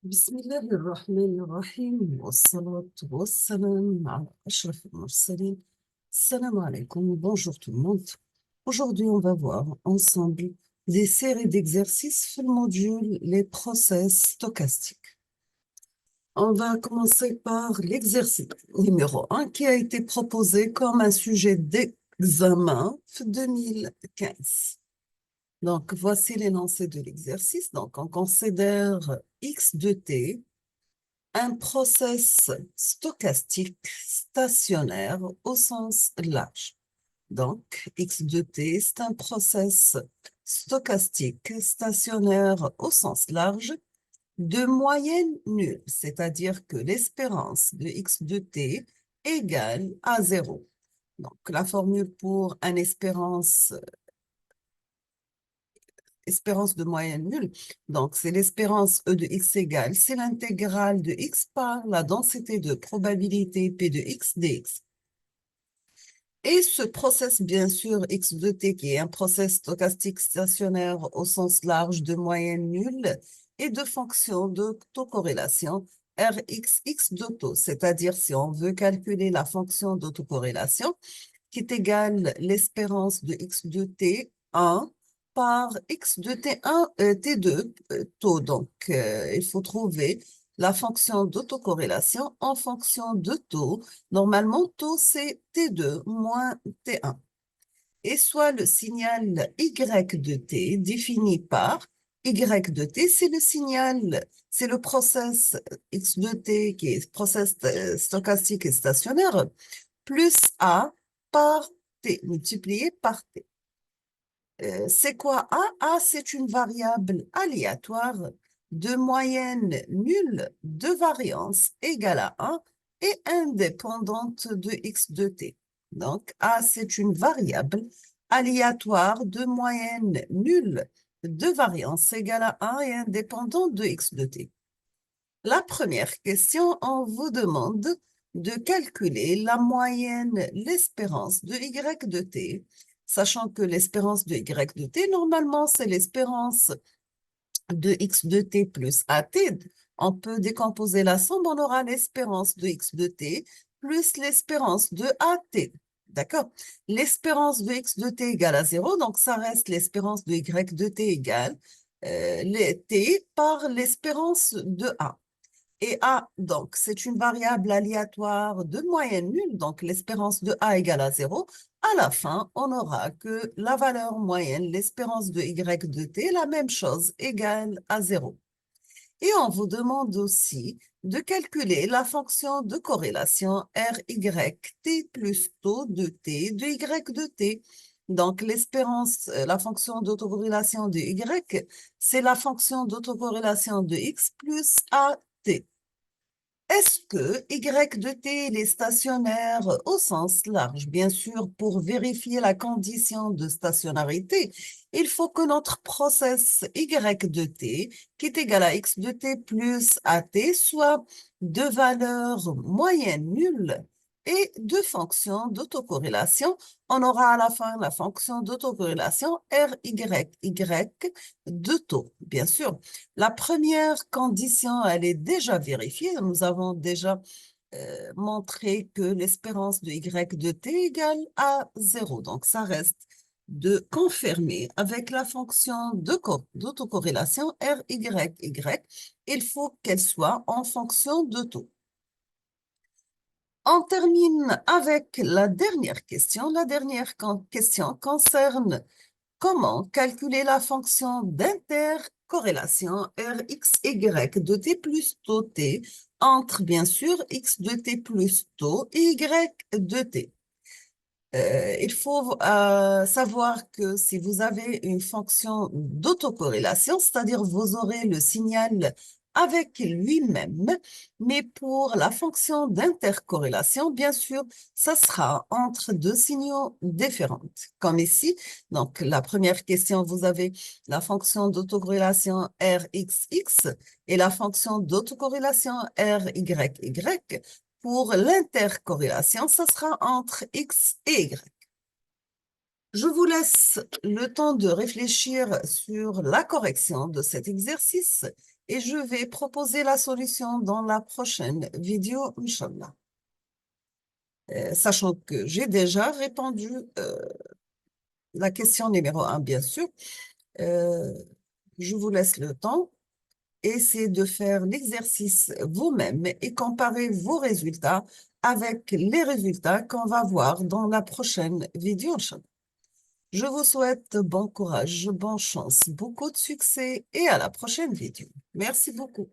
بسم الله الرحمن الرحيم والصلاة والسلام على أشرف المرسلين. Salam alaikum, bonjour tout le monde. Aujourd'hui, on va voir ensemble des séries d'exercices sur le module les process stochastiques. On va commencer par l'exercice numéro 1 qui a été proposé comme un sujet d'examen 2015. Donc, voici l'énoncé de l'exercice. Donc, on considère x de t un process stochastique stationnaire au sens large. Donc, x de t, c'est un process stochastique stationnaire au sens large de moyenne nulle, c'est-à-dire que l'espérance de x de t égale à 0. Donc, la formule pour une espérance de moyenne nulle. Donc, c'est l'espérance E de x égale, c'est l'intégrale de x par la densité de probabilité P de x dx. Et ce process, bien sûr, x de t, qui est un process stochastique stationnaire au sens large de moyenne nulle, et de fonction d'autocorrélation Rx d'auto, c'est-à-dire si on veut calculer la fonction d'autocorrélation, qui est égale l'espérance de x de t1 par x de t1, t2 taux. Donc, il faut trouver la fonction d'autocorrélation en fonction de taux. Normalement, taux, c'est t2 moins t1. Et soit le signal y de t défini par y de t, c'est le signal, c'est le process x de t qui est process stochastique et stationnaire, plus A par T, multiplié par T. C'est quoi A? A, c'est une variable aléatoire de moyenne nulle de variance égale à 1 et indépendante de x de t. Donc, A, c'est une variable aléatoire de moyenne nulle de variance égale à 1 et indépendante de x de t. La première question, on vous demande de calculer la moyenne, l'espérance de y de t, sachant que l'espérance de y de t, normalement, c'est l'espérance de x de t plus at. On peut décomposer la somme, on aura l'espérance de x de t plus l'espérance de at. D'accord? L'espérance de x de t égale à 0, donc ça reste l'espérance de y de t égale t par l'espérance de a. Et A, donc, c'est une variable aléatoire de moyenne nulle, donc l'espérance de A égale à 0. À la fin, on n'aura que la valeur moyenne, l'espérance de Y de T, la même chose, égale à 0. Et on vous demande aussi de calculer la fonction de corrélation RY plus taux de T de Y de T. Donc, l'espérance, la fonction d'autocorrélation de Y, c'est la fonction d'autocorrélation de X plus AT. Est-ce que Y de t est stationnaire au sens large? Bien sûr, pour vérifier la condition de stationnarité, il faut que notre process Y de t, qui est égal à x de t plus at, soit de valeur moyenne nulle et de fonction d'autocorrélation. On aura à la fin la fonction d'autocorrélation RY de taux, bien sûr. La première condition, elle est déjà vérifiée. Nous avons déjà montré que l'espérance de y de t égale à 0. Donc, ça reste de confirmer avec la fonction d'autocorrélation RYY. Il faut qu'elle soit en fonction de taux. On termine avec la dernière question. La dernière question concerne comment calculer la fonction d'intercorrélation Rxy de t plus taux t entre, bien sûr, x de t plus taux et y de t? Il faut savoir que si vous avez une fonction d'autocorrélation, c'est-à-dire vous aurez le signal avec lui-même, mais pour la fonction d'intercorrélation, bien sûr, ça sera entre deux signaux différents, comme ici. Donc, la première question, vous avez la fonction d'autocorrélation Rxx et la fonction d'autocorrélation Ryy. Pour l'intercorrélation, ça sera entre X et Y. Je vous laisse le temps de réfléchir sur la correction de cet exercice et je vais proposer la solution dans la prochaine vidéo, Inch'Allah. Sachant que j'ai déjà répondu la question numéro 1, bien sûr. Euh, je vous laisse le temps. Essayez de faire l'exercice vous-même et comparez vos résultats avec les résultats qu'on va voir dans la prochaine vidéo, Inch'Allah. Je vous souhaite bon courage, bonne chance, beaucoup de succès et à la prochaine vidéo. Merci beaucoup.